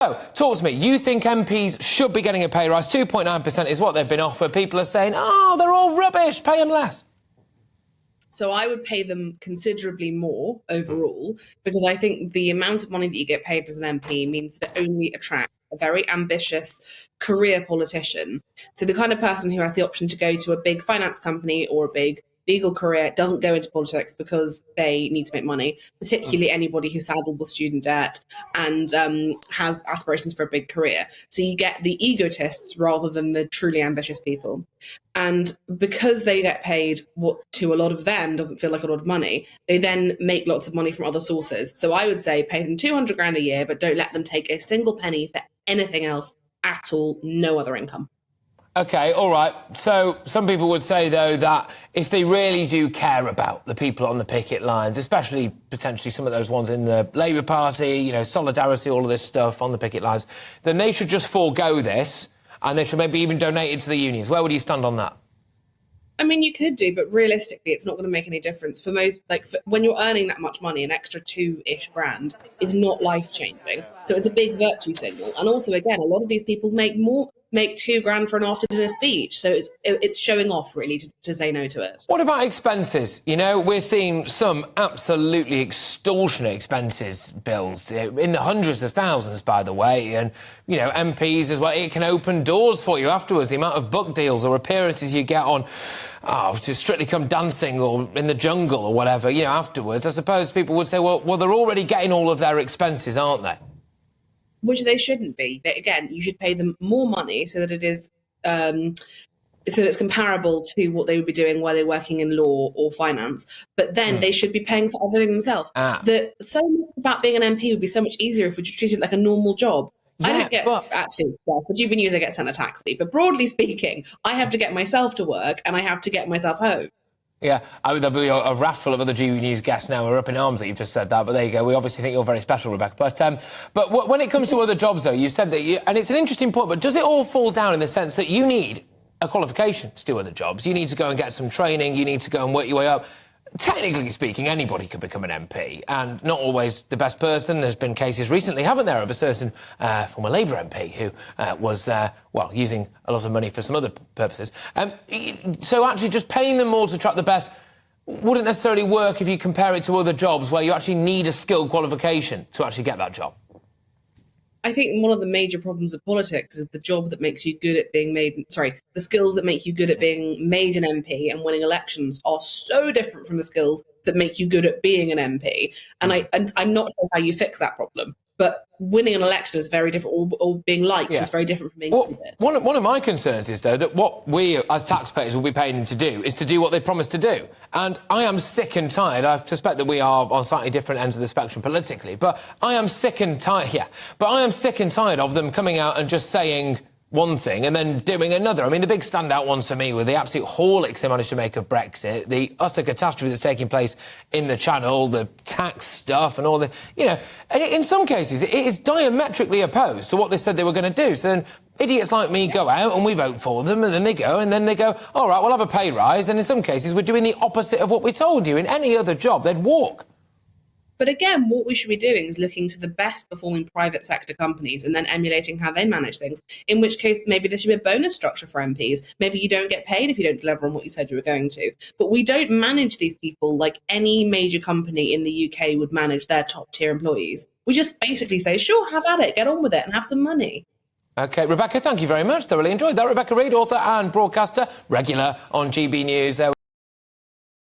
So, talk to me. You think MPs should be getting a pay rise? 2.9% is what they've been offered. People are saying, oh, they're all rubbish, pay them less. So I would pay them considerably more overall, because I think the amount of money that you get paid as an MP means that it only attracts a very ambitious career politician. So the kind of person who has the option to go to a big finance company or a big legal career doesn't go into politics because they need to make money, particularly anybody who's saddled with student debt and has aspirations for a big career. So you get the egotists rather than the truly ambitious people. And because they get paid what to a lot of them doesn't feel like a lot of money, they then make lots of money from other sources. So I would say pay them 200 grand a year, but don't let them take a single penny for anything else at all, no other income. OK, all right. So some people would say, though, that if they really do care about the people on the picket lines, especially potentially some of those ones in the Labour Party, you know, Solidarity, all of this stuff on the picket lines, then they should just forego this and they should maybe even donate it to the unions. Where would you stand on that? I mean, you could do, but realistically, it's not going to make any difference. For most, when you're earning that much money, an extra 2-ish grand is not life-changing. So it's a big virtue signal. And also, again, a lot of these people make 2 grand for an after-dinner speech. So it's showing off, really, to say no to it. What about expenses? You know, we're seeing some absolutely extortionate expenses bills in the hundreds of thousands, by the way. And, you know, MPs as well. It can open doors for you afterwards. The amount of book deals or appearances you get on, to Strictly Come Dancing or In the Jungle or whatever, you know, afterwards. I suppose people would say, well, they're already getting all of their expenses, aren't they? Which they shouldn't be. But again, you should pay them more money so that it is so that it's comparable to what they would be doing while they're working in law or finance. But then they should be paying for everything themselves. So much about being an MP would be so much easier if we treated it like a normal job. Yeah, I don't get for GBNews I get sent a taxi, but broadly speaking, I have to get myself to work and I have to get myself home. Yeah, I mean, there'll be a raffle of other GBNews guests now who are up in arms that you've just said that, but there you go. We obviously think you're very special, Rebecca. But when it comes to other jobs, though, you said that and it's an interesting point, but does it all fall down in the sense that you need a qualification to do other jobs? You need to go and get some training, you need to go and work your way up. Technically speaking, anybody could become an MP, and not always the best person. There's been cases recently, haven't there, of a certain former Labour MP who was, using a lot of money for some other purposes. So actually just paying them more to attract the best wouldn't necessarily work if you compare it to other jobs where you actually need a skilled qualification to actually get that job. I think one of the major problems of politics is the job that makes you good at being the skills that make you good at being made an MP and winning elections are so different from the skills that make you good at being an MP. And I'm not sure how you fix that problem. But winning an election is very different, or being liked is very different from being good. One of my concerns is, though, that what we as taxpayers will be paying them to do is to do what they promised to do. And I am sick and tired. I suspect that we are on slightly different ends of the spectrum politically, but I am sick and tired. Yeah, but I am sick and tired of them coming out and just saying one thing and then doing another. I mean, the big standout ones for me were the absolute haulics they managed to make of Brexit, the utter catastrophe that's taking place in the Channel, the tax stuff and all the, you know, and in some cases it is diametrically opposed to what they said they were going to do. So then idiots like me go out and we vote for them and then they go, all right, we'll have a pay rise. And in some cases we're doing the opposite of what we told you. In any other job, they'd walk. But again, what we should be doing is looking to the best performing private sector companies and then emulating how they manage things, in which case maybe there should be a bonus structure for MPs. Maybe you don't get paid if you don't deliver on what you said you were going to. But we don't manage these people like any major company in the UK would manage their top tier employees. We just basically say, sure, have at it, get on with it and have some money. OK, Rebecca, thank you very much. Thoroughly enjoyed that. Rebecca Reid, author and broadcaster, regular on GB News.